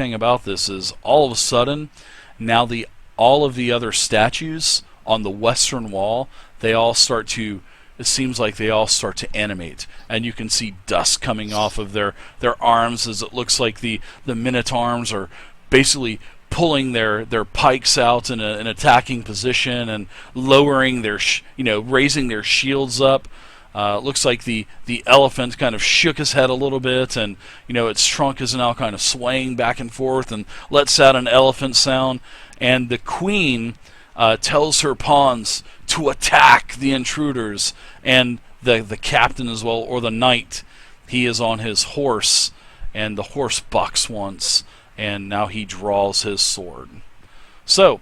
thing about this is all of a sudden now the all of the other statues on the western wall, they all start to, it seems like they all start to animate, and you can see dust coming off of their arms, as it looks like the minotaurs are basically pulling their pikes out in an attacking position and lowering their raising their shields up. Looks like the elephant kind of shook his head a little bit, and its trunk is now kind of swaying back and forth and lets out an elephant sound. And the queen tells her pawns to attack the intruders, and the captain as well, or the knight. He is on his horse, and the horse bucks once, and now he draws his sword. So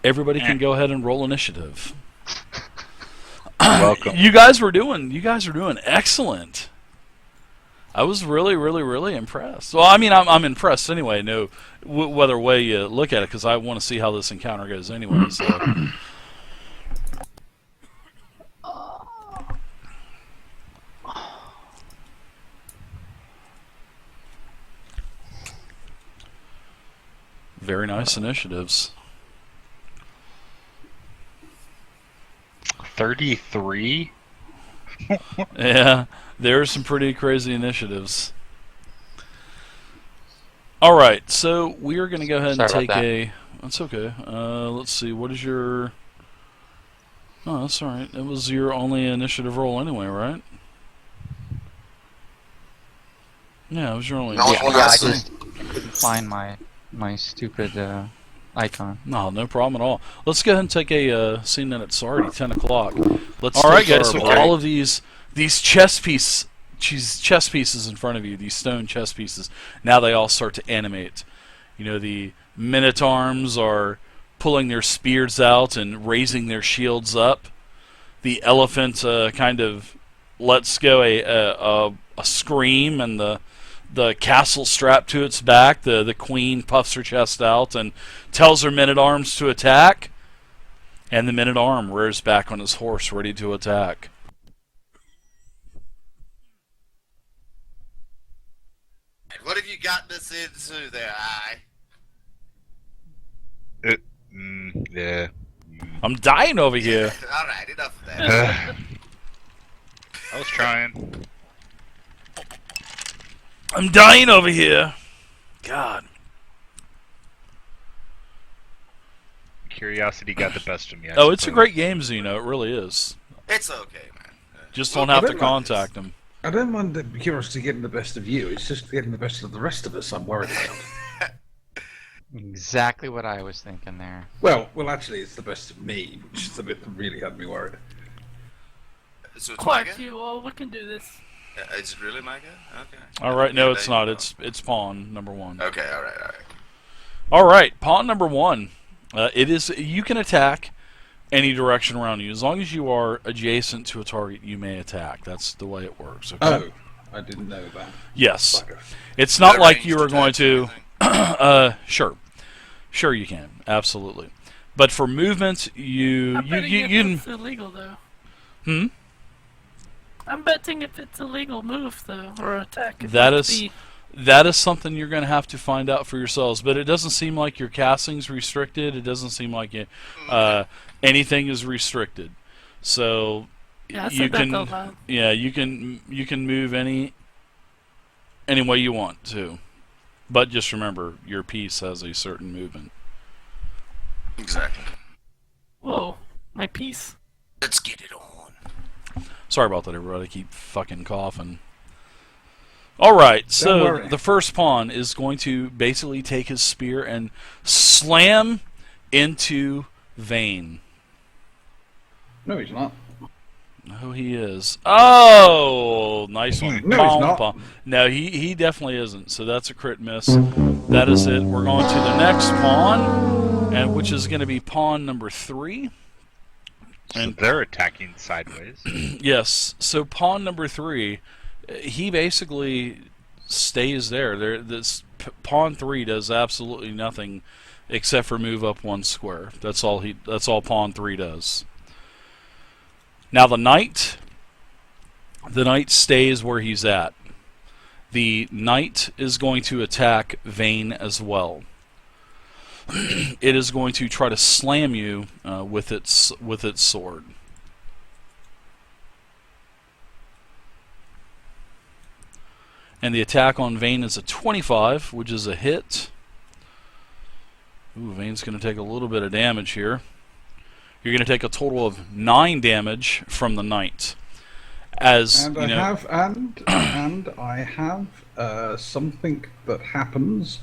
everybody can go ahead and roll initiative. Welcome. You guys are doing excellent. I was really, really, really impressed. Well, I mean, I'm impressed anyway. No, whether way you look at it, because I want to see how this encounter goes anyway. So. Very nice initiatives. 33? Yeah, there's some pretty crazy initiatives. All right, so we are going to go ahead and take a... That's okay. Let's see, what is your... Oh, that's all right. It was your only initiative roll anyway, right? Yeah, it was your only... No, initiative. I just couldn't find my stupid icon. No problem at all. Let's go ahead and take a scene that it's already 10 o'clock. All right, guys. So all of these chess pieces in front of you, these stone chess pieces, now they all start to animate. The minotaurs are pulling their spears out and raising their shields up. The elephant kind of lets go a scream, and the castle strapped to its back. The queen puffs her chest out and tells her men-at-arms to attack. And the men-at-arm rears back on his horse, ready to attack. What have you got this into there, Yeah. I'm dying over here. Alright, enough of that. I was trying. I'm dying over here. God. Curiosity got the best of me. Oh, it's a great game, Zeno. It really is. It's okay, man. Just don't have to contact them. I don't mind the curiosity getting the best of you. It's just getting the best of the rest of us I'm worried about. Exactly what I was thinking there. Well, actually, it's the best of me, which is the bit that really had me worried. So it's my Quite go? you all, we can do this. Is it really my go? Okay. All right, no, it's not. It's pawn number one. Okay, alright. All right, pawn number one. It is, you can attack any direction around you as long as you are adjacent to a target. You may attack. That's the way it works. Okay? Oh, I didn't know that. Yes, Bugger. it's not That like ranged you are going attacks and to. everything? Sure you can, absolutely. But for movement, I'm betting if you it's illegal, though. Hmm. I'm betting if it's a legal move, though, or attack. That is something you're going to have to find out for yourselves. But it doesn't seem like your casting's restricted. It doesn't seem like anything is restricted. So Yeah, I you said that can, out loud. yeah, you can move any way you want to. But just remember, your piece has a certain movement. Exactly. Whoa, my piece. Let's get it on. Sorry about that, everybody. I keep fucking coughing. All right, Don't so worry. the first pawn is going to basically take his spear and slam into Vane. No, he's not. Oh, he is. Oh, nice one. No, he's not. Bom. No, he definitely isn't. So that's a crit miss. That is it. We're going to the next pawn, and which is going to be pawn number 3. And they're attacking sideways. Yes. So pawn number 3, he basically stays there. Pawn 3 does absolutely nothing except for move up 1 square. That's all pawn 3 does. Now the knight stays where he's at, The knight is going to attack Vane as well. It is going to try to slam you with its sword. And the attack on Vane is a 25, which is a hit. Ooh, Vane's going to take a little bit of damage here. You're going to take a total of 9 damage from the knight. As And you I know, have I have something that happens.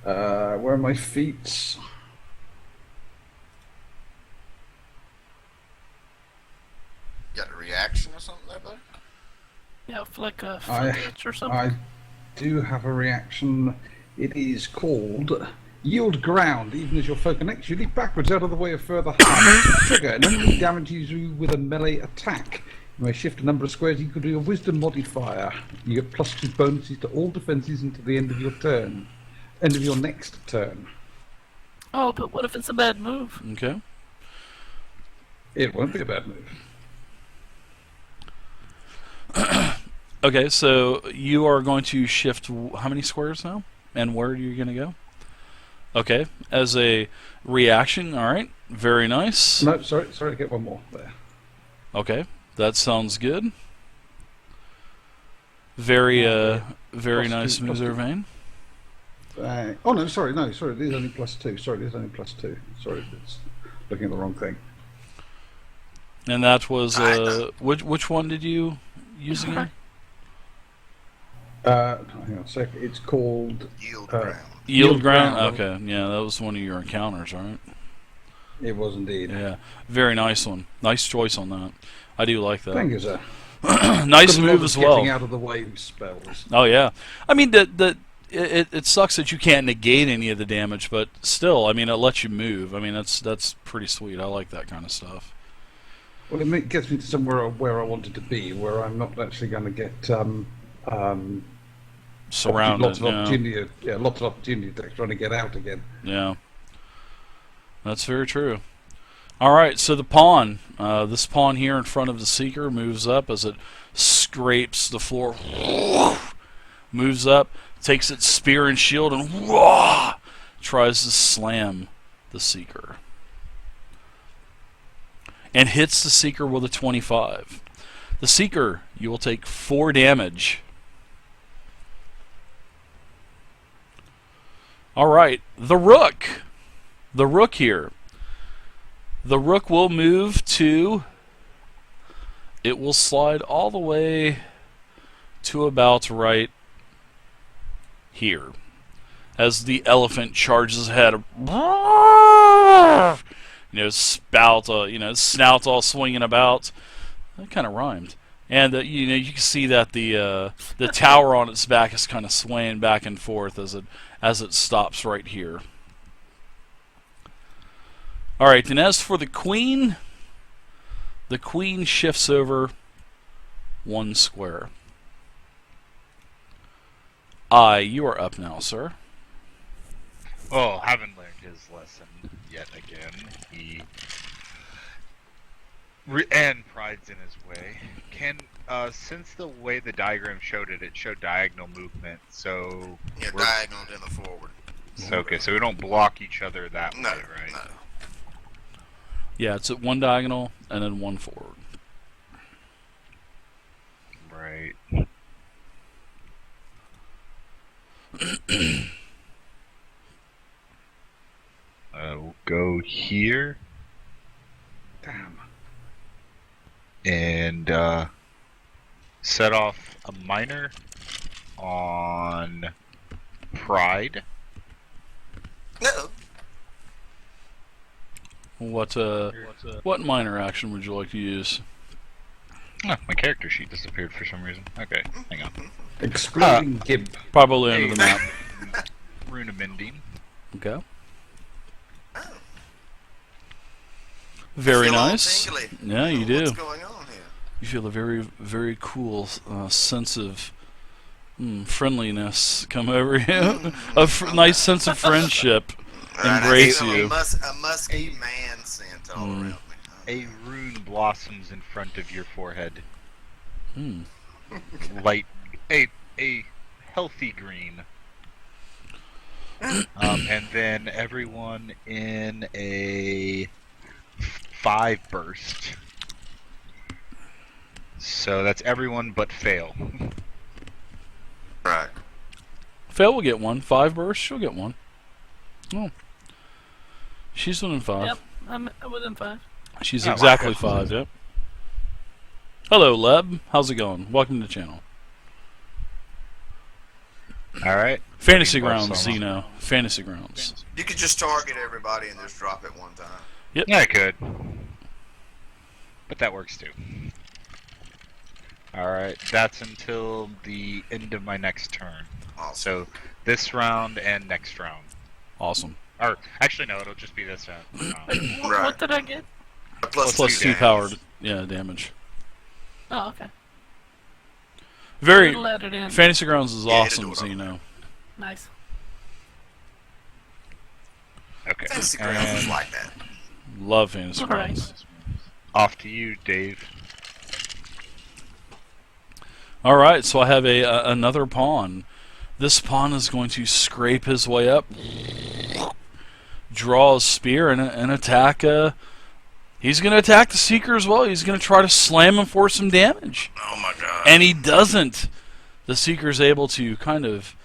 Where are my feats? Got a reaction or something there, buddy? Yeah, for like a I- footage or something. I do have a reaction. It is called Yield Ground. Even as your foe connects, you leap backwards out of the way of further harm. Trigger. An enemy damages you with a melee attack. You may shift a number of squares equal to your wisdom modifier. You get +2 bonuses to all defenses until the end of your turn. End of your next turn. Oh, but what if it's a bad move? okay. It won't be a bad move. Okay, so you are going to shift how many squares now? And where are you going to go? Okay, as a reaction, alright. Very nice. No, sorry, I get one more there. Okay, that sounds good. Very Plus nice two, moves plus there, two. Vane. Oh no, sorry, it is only +2. Sorry, it is only +2. Sorry, it's looking at the wrong thing. And that was which one did you use again? Hang on a sec. It's called Yield Uh, ground. Yield ground. ground. Okay, yeah, that was one of your encounters, right? It was indeed. Yeah, very nice one. Nice choice on that. I do like that. Thank you, sir. Nice Got a lot move of as well. Getting out of the way spells. Oh yeah, I mean it sucks that you can't negate any of the damage, but still, I mean it lets you move. I mean that's pretty sweet. I like that kind of stuff. Well, it gets me to somewhere where I wanted to be, where I'm not actually going to get Surrounded. lots of Yeah. opportunity. Yeah, lots of opportunity to trying to get out again. Yeah, that's very true. All right, so the pawn, this pawn here in front of the seeker moves up as it scrapes the floor, moves up, takes its spear and shield, and tries to slam the seeker. And hits the seeker with a 25. The seeker, you will take 4 damage. All right, the rook. The rook here. The rook will move to... It will slide all the way to about right here. As the elephant charges ahead. Spout, snout all swinging about. That kind of rhymed. And you can see that the tower on its back is kind of swaying back and forth as it stops right here. All right, and as for the queen shifts over 1 square. You are up now, sir. Oh, haven't learned his lesson yet again. And pride's in his way. Since the way the diagram showed it, it showed diagonal movement, so... Yeah, diagonal to the forward. Okay, so we don't block each other that No, way, right? no. Yeah, it's at 1 diagonal and then 1 forward. Right. We'll go here Damn. and set off a minor on pride. No. What minor action would you like to use? Oh, my character sheet disappeared for some reason. Okay, hang on. Exploding gimp. Probably under the map. Runamending. Okay. Oh. Very Feel all nice. tingly. Yeah, you do. What's going on here? You feel a very, very cool sense of friendliness come over you. Nice sense of friendship embrace I feel you. A musky man scent all around me. A rune blossoms in front of your forehead. Hmm. Light, a healthy green. And then everyone in a 5 burst. So that's everyone but Fail. Right. Fail will get one. 5 bursts, she'll get one. Oh. She's within 5. Yep, I'm within 5. She's Oh, exactly okay. 5, yep. Hello, Leb. How's it going? Welcome to the channel. Alright. Fantasy Looking for Grounds, some. Xeno. Fantasy Grounds. You could just target everybody and just drop it one time. Yeah, I could. But that works too. Alright, that's until the end of my next turn. Awesome. So, this round and next round. Awesome. Or, actually no, it'll just be this round. Right. What did I get? A plus Plus 2 damage. powered, yeah, damage. Oh, okay. Very. Let it in. Fantasy Grounds is Yeah, it'll awesome, do it on Xeno. Nice. Okay. Fantasy Grounds is And like that. Love Fantasy All right. Grounds. off to you, Dave. Alright, so I have another pawn. This pawn is going to scrape his way up, draw a spear, and attack. He's going to attack the Seeker as well. He's going to try to slam him for some damage. Oh my god. And he doesn't. The Seeker's able to kind of,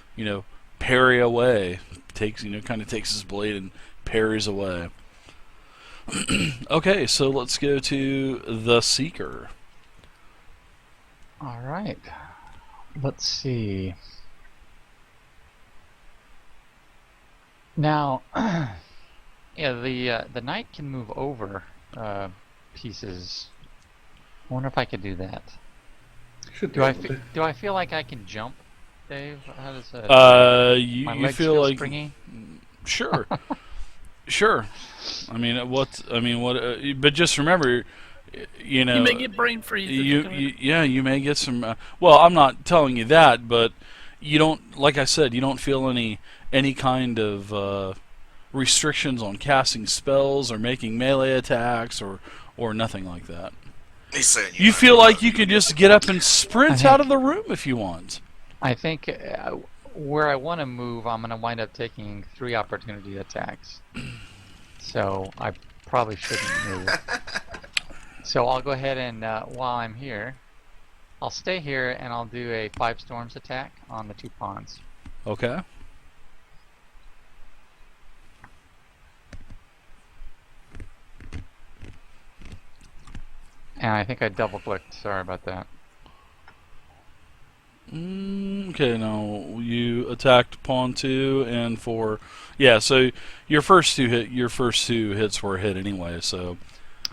parry away. Kind of takes his blade and parries away. Okay, so let's go to the Seeker. Alright. Let's see. Now, yeah, the knight can move over pieces. I wonder if I could do that. Should Do be I able to. do I feel like I can jump, Dave? How does that? You My legs feel like springy? sure, sure. But just remember, You may get brain freeze. if you do it. you may get some. Well, I'm not telling you that, but you don't. Like I said, you don't feel any kind of restrictions on casting spells or making melee attacks or nothing like that. He's saying You feel like you could just get up and sprint out of the room if you want. I think where I want to move, I'm going to wind up taking 3 opportunity attacks. So I probably shouldn't move. So I'll go ahead and while I'm here, I'll stay here and I'll do a 5 storms attack on the 2 pawns. Okay. And I think I double clicked. Sorry about that. Okay, now you attacked pawn 2 and 4. Yeah, so your first two hits were a hit anyway. So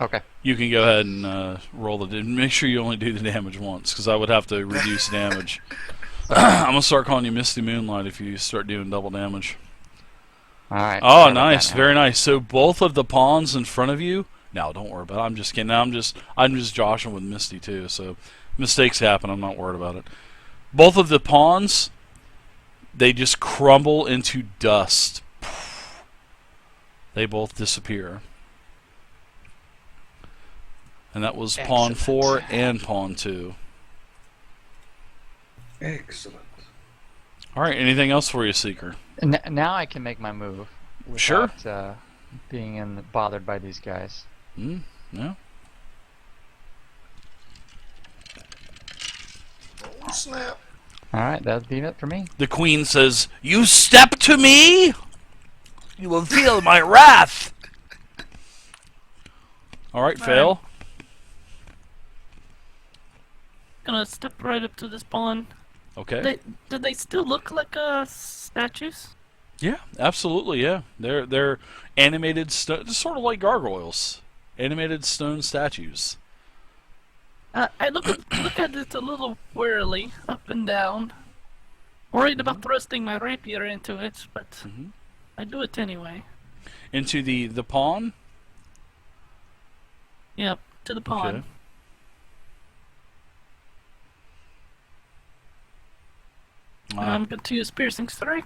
Okay. you can go ahead and roll the. Make sure you only do the damage once, because I would have to reduce damage. I'm gonna start calling you Misty Moonlight if you start doing double damage. All right. Oh, sorry about nice, that now. very nice. So both of the pawns in front of you. No, don't worry about it. I'm just kidding. I'm just joshing with Misty too. So mistakes happen. I'm not worried about it. Both of the pawns, they just crumble into dust. They both disappear. And that was pawn 4 and pawn 2. Excellent. All right. Anything else for you, Seeker? Now I can make my move Sure. without being bothered by these guys. Yeah. Oh, snap. All right, that'd be it for me. The queen says, "You step to me, you will feel my wrath." All right, fail. Gonna step right up to this pawn. Okay. Do they still look like statues? Yeah, absolutely. Yeah, they're animated, sort of like gargoyles, animated stone statues. I look at it a little warily, up and down. Worried about thrusting my rapier into it, but I do it anyway. Into the pawn. Yep, to the pawn. Okay. I'm going to use piercing strike.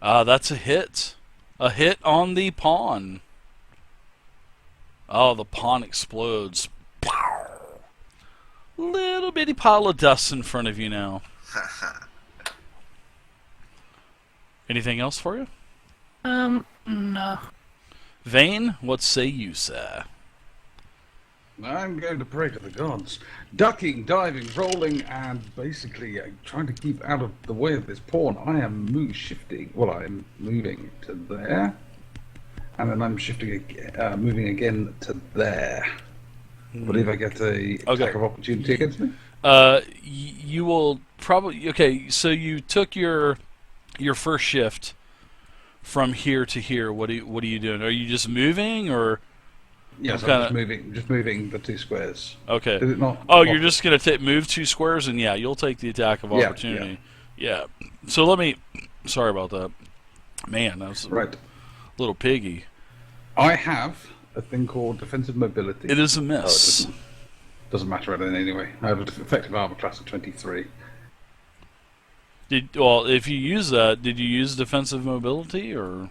That's a hit. A hit on the pawn. Oh, the pawn explodes. Pow! Little bitty pile of dust in front of you now. Anything else for you? No. Vane, what say you, sir? I'm going to pray to the gods. Ducking, diving, rolling, and basically trying to keep out of the way of this pawn. I am shifting. Well, I'm moving to there. And then I'm shifting, moving again to there. I believe I get a attack of opportunity against me. You will probably... Okay, so you took your first shift from here to here. What are you doing? Are you just moving, or... Yes, kinda- I'm just moving the 2 squares. Okay. Did it not? Oh, you're just going to move 2 squares, and yeah, you'll take the attack of Yeah, opportunity. Yeah. So let me... Sorry about that. Man, that was a Right. little piggy. I have a thing called defensive mobility. It is a Oh, it miss. doesn't matter then anyway. I have an effective armor class of 23. Well, if you use that, did you use defensive mobility, or...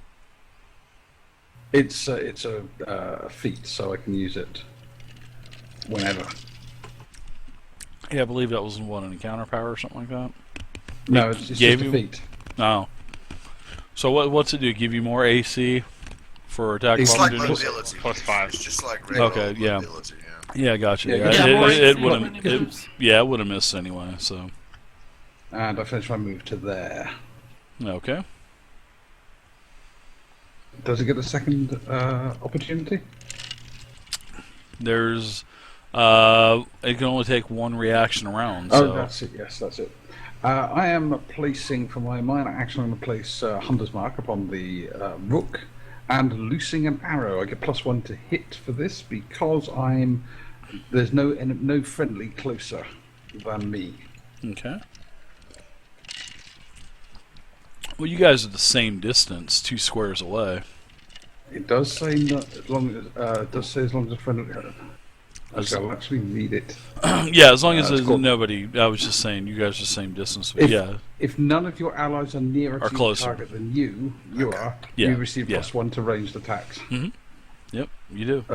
It's a feat, so I can use it whenever. Yeah, I believe that was, what, an encounter power or something like that? No, it's just gave a you- feat. No. So what's it do? Give you more AC for attack of It's It's like opportunity? mobility. +5. It's just like regular Okay, yeah. mobility. Yeah. Yeah, gotcha. Yeah, Yeah, yeah, more AC it when wouldn't. it moves. Yeah, it would have missed anyway. So And I finish my move to there. okay. Does it get a second opportunity? There's it can only take 1 reaction around. Oh, So that's it. Yes, that's it. I am placing, for my minor action, I'm going to place Hunter's Mark upon the rook and loosing an arrow. I get +1 to hit for this because there's no friendly closer than me. okay. Well, you guys are the same distance, 2 squares away. It does say as long as a friendly. I'll actually read it. Yeah, as long as it's there's cool. nobody. I was just saying, you guys are the same distance. But yeah, If none of your allies are nearer Are to your closer. target than you are, Yeah, you receive yeah. +1 to ranged attacks. yep, you do.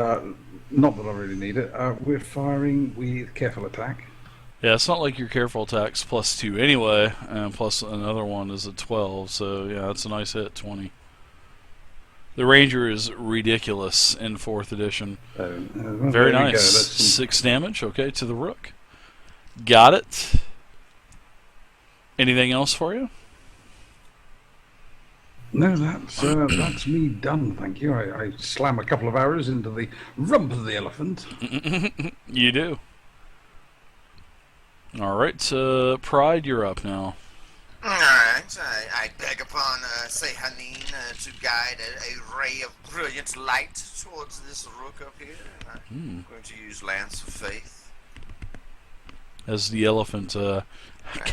Not that I really need it. We're firing with careful attack. Yeah, it's not like your careful attacks +2 anyway, and plus another one is a 12. So yeah, it's a nice hit, 20. The Ranger is ridiculous in 4th edition. Well, Very there we go. nice. That's some- 6 damage, okay, to the Rook. Got it. Anything else for you? No, that's me done. Thank you. I slam a couple of arrows into the rump of the elephant. You do. All right, Pride, you're up now. Alright, I beg upon Sehanin to guide a ray of brilliant light towards this rook up here. I'm going to use Lance of Faith. As the elephant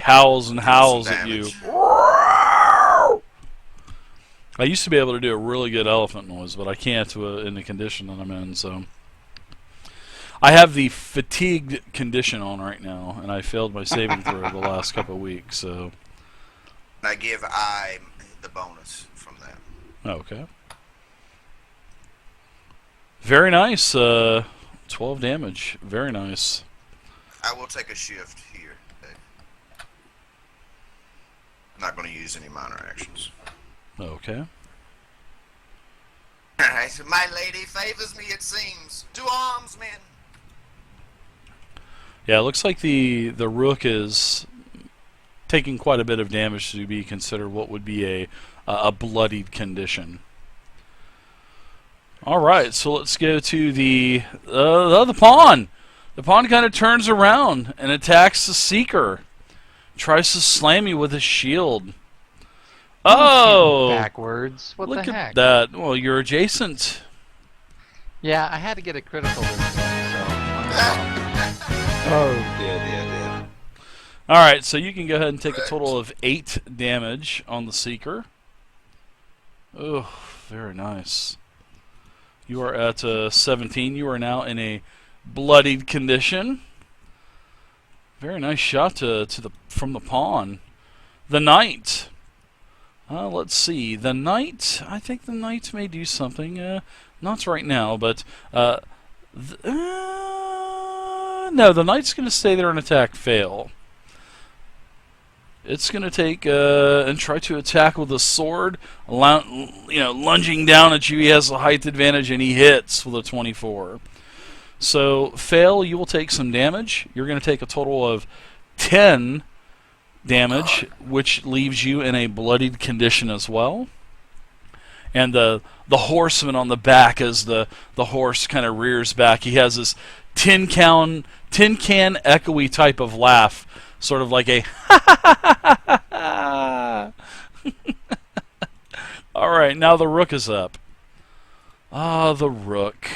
howls and howls Some at you. damage. I used to be able to do a really good elephant noise, but I can't in the condition that I'm in. So I have the fatigued condition on right now, and I failed my saving throw the last couple of weeks. So I give I the bonus from that. okay, very nice. 12 damage, very nice. I will take a shift here. Not going to use any minor actions. Okay. Alright, so my lady favors me, it seems. To arms, men! Yeah, it looks like the Rook is taking quite a bit of damage to be considered what would be a bloodied condition. All right, so let's go to the pawn. The pawn kind of turns around and attacks the Seeker. Tries to slam you with his shield. Oh, Backwards. What look the at heck? that. Well, you're adjacent. Yeah, I had to get a critical this time, so. Oh dear. All right, so you can go ahead and take a total of 8 damage on the Seeker. Oh, very nice. You are at 17. You are now in a bloodied condition. Very nice shot from the pawn. The Knight. Let's see. The Knight. I think the Knight may do something. Not right now, but no, the Knight's going to stay there and attack fail. It's going to take and try to attack with a sword, lunging down at you. He has a height advantage, and he hits with a 24. So, fail, you will take some damage. You're going to take a total of 10 damage, which leaves you in a bloodied condition as well. And the horseman on the back, as the horse kind of rears back, he has this tin can echoey type of laugh, sort of like a all right, now the rook is up. Ah, the rook.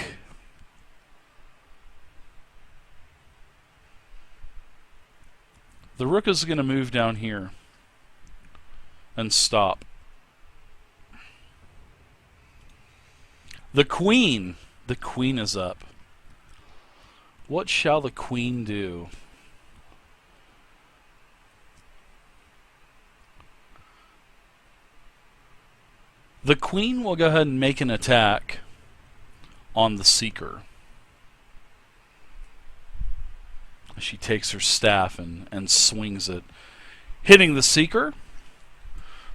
The rook is going to move down here and stop. The queen is up. What shall the queen do? The queen will go ahead and make an attack on the seeker. She takes her staff and swings it, hitting the seeker.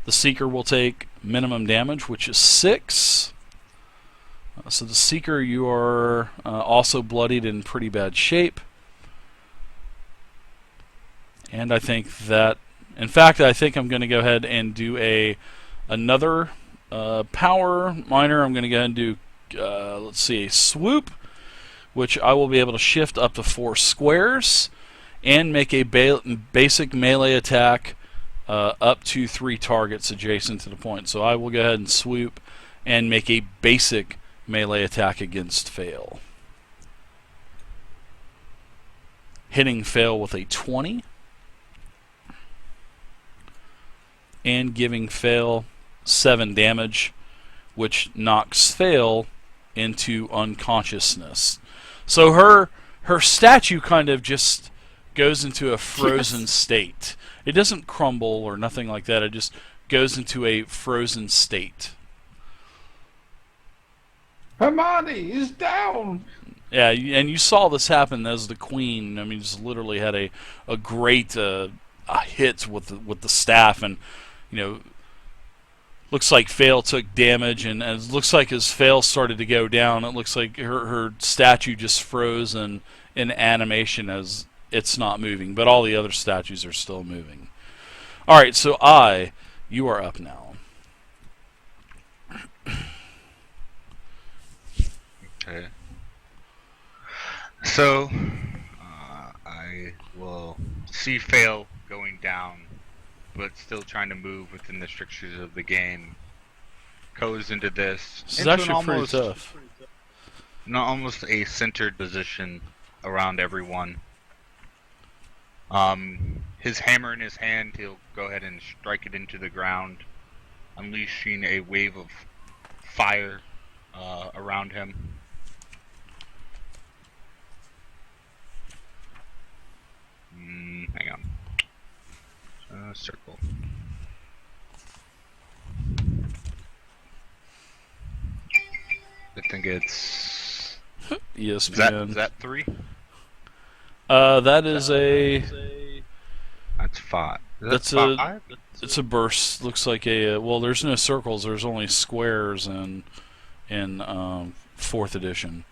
The seeker will take minimum damage, which is 6. So the seeker, you are also bloodied in pretty bad shape. And I think that, in fact, I think I'm going to go ahead and do another power minor. I'm going to go ahead and do, let's see, a swoop, which I will be able to shift up to 4 squares and make a basic melee attack up to 3 targets adjacent to the point. So I will go ahead and swoop and make a basic melee attack against Fail. Hitting Fail with a 20 and giving Fail 7 damage, which knocks Fail into unconsciousness. So her statue kind of just goes into a frozen state. It doesn't crumble or nothing like that. It just goes into a frozen state. Hermione is down. Yeah, and you saw this happen as the queen. I mean, just literally had a great hit with the staff, and looks like Fail took damage, and it looks like as Fail started to go down, it looks like her statue just froze in animation as it's not moving, but all the other statues are still moving. All right, so you are up now. Okay. So, I will see Fail going down, but still trying to move within the strictures of the game. Goes into this. This is actually pretty tough. Almost a centered position around everyone. His hammer in his hand, he'll go ahead and strike it into the ground, unleashing a wave of fire around him. Hang on. Circle. I think it's... ESPN. Is that 3? That is a... That's 5. That's a... It's a burst. Looks like a... well, there's no circles. There's only squares in 4th edition.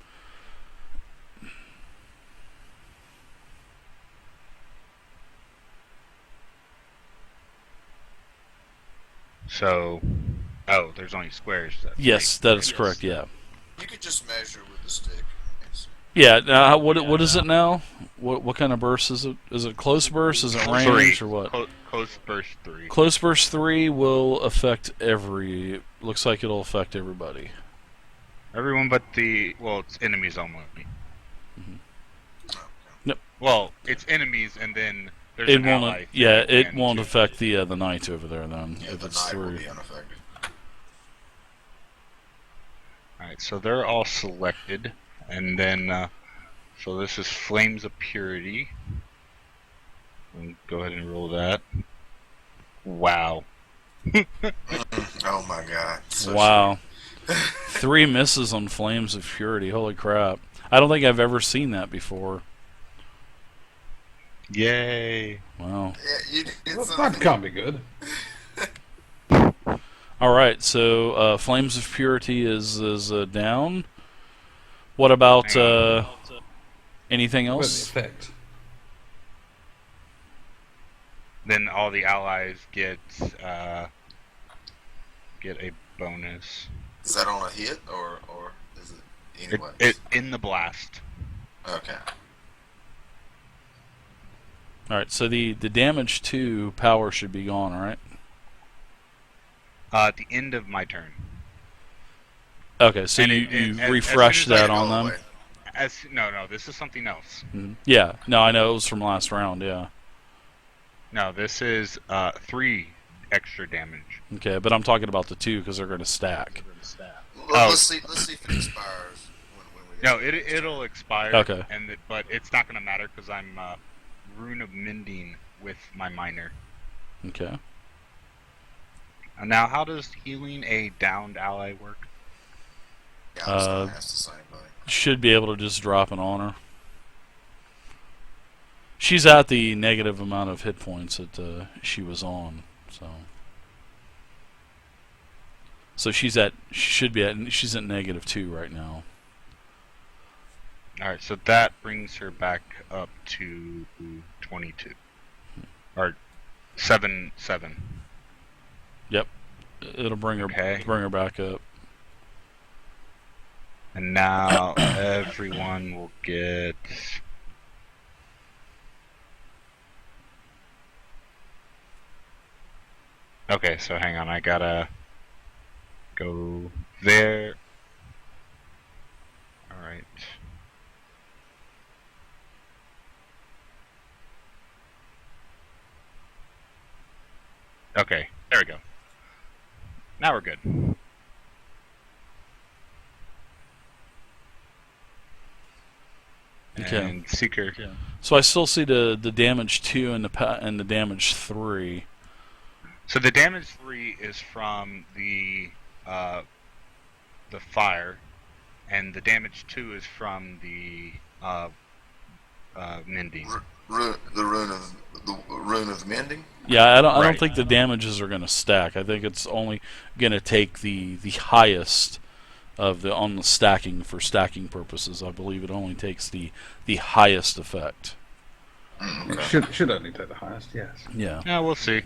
So... oh, there's only squares. Yes, that is correct, yeah. You could just measure with the stick. Yes. Yeah, now what is it now? What kind of burst is it? Is it close burst? Is it range or what? Close burst 3. Close burst 3 will affect looks like it'll affect everybody. Everyone but it's enemies only. Yep. Well, it's enemies and then there's It an won't. ally. Yeah, it won't affect the knight over there then. Yeah, If the it's knight will 3. be unaffected. Alright, so they're all selected, and then, so this is Flames of Purity. We'll go ahead and roll that. Wow. Oh my god. So Wow. 3 misses on Flames of Purity. Holy crap. I don't think I've ever seen that before. Yay! Wow. Yeah, you did Well, something. that can't be good. All right. So Flames of Purity is down. What about Hang on. anything Where's the else? effect? Then all the allies get a bonus. Is that on a hit or is it anyway? It in the blast. Okay. All right. So the damage 2 power should be gone, right? At the end of my turn. Okay. So And you as refresh soon as I that on Go them. away. No, this is something else. Yeah. No, I know it was from last round. Yeah. No, this is 3 extra damage. Okay, but I'm talking about the 2 because they're going to stack. Well, let's see if it expires when we No, it'll expire. Okay. But it's not going to matter because I'm Rune of Mending with my minor. Okay. And now, how does healing a downed ally work? Yeah, I was gonna ask the same thing. Should be able to just drop it on her. She's at the negative amount of hit points that she was on, so she's at she's at -2 right now. All right, so that brings her back up to 22, or 7. Yep, it'll bring her Okay. back up. And now everyone will get. Okay, so hang on, I gotta go there. Alright. Okay, there we go. Now we're good. Okay. And Seeker. So I still see the damage 2 and the damage 3. So the damage 3 is from the fire, and the damage 2 is from the mending. The rune of mending. Yeah, I don't Right. think the damages are going to stack. I think it's only going to take the highest of the on the stacking for stacking purposes. I believe it only takes the highest effect. It should only take the highest, yes. Yeah. Yeah, we'll see.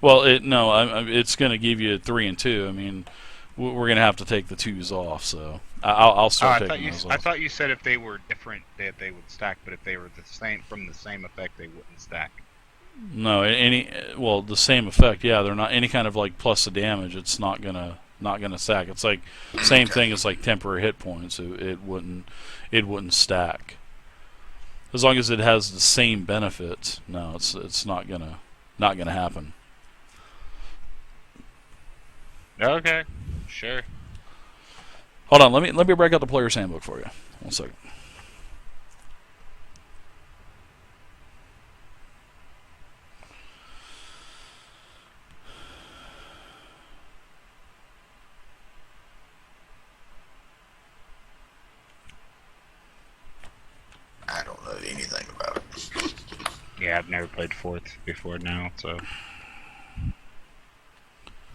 Well, it's going to give you 3 and 2. I mean, we're going to have to take the 2s off. So I'll start taking those off. I thought you said if they were different that they would stack, but if they were the same from the same effect, they wouldn't stack. No, the same effect. Yeah, they're not any kind of like plus the damage. It's not gonna stack. It's like same thing as like temporary hit points. It wouldn't stack. As long as it has the same benefits. No, it's not gonna happen. Okay, sure. Hold on, let me break out the player's handbook for you. 1 second. I don't know anything about it. Yeah, I've never played fourth before now, so.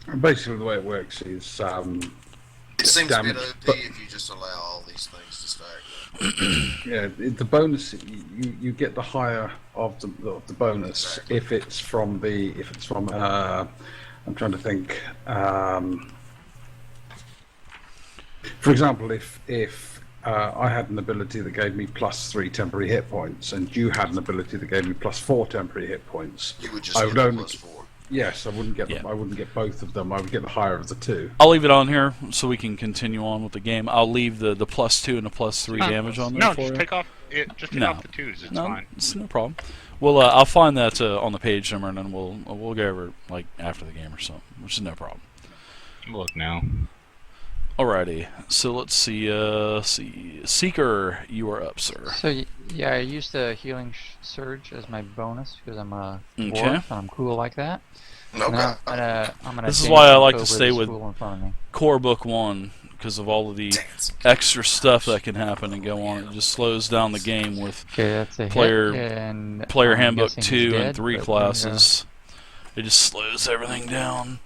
And basically, the way it works is It seems a bit damage, OP but- if you just allow all these things to stack. yeah, the bonus you get the higher of the bonus Exactly. if it's from I'm trying to think. For example, if I had an ability that gave me +3 temporary hit points, and you had an ability that gave me +4 temporary hit points, You would just I get would the only +4. yes, I wouldn't get Yeah. I wouldn't get both of them. I would get the higher of the two. I'll leave it on here so we can continue on with the game. I'll leave the +2 and the +3 damage on there No, for just you. take off it. Just take No. off the 2s. It's No, fine. it's no problem. Well, I'll find that on the page number, and then we'll go over it like after the game or something, which is no problem. Look now. Alrighty, so let's see. Seeker, you are up, sir. So yeah, I used the healing surge as my bonus because I'm a Okay. dwarf and I'm cool like that. No Now God. I'm gonna This is dance why I like to over stay this with- fool in front of me. Core Book 1, because of all of the Dancing. extra stuff that can happen and go on. It just slows down the game with Okay, that's a Player- hit, and Player I'm Handbook guessing he's 2 dead, and 3 but we're gonna go- classes. It just slows everything down.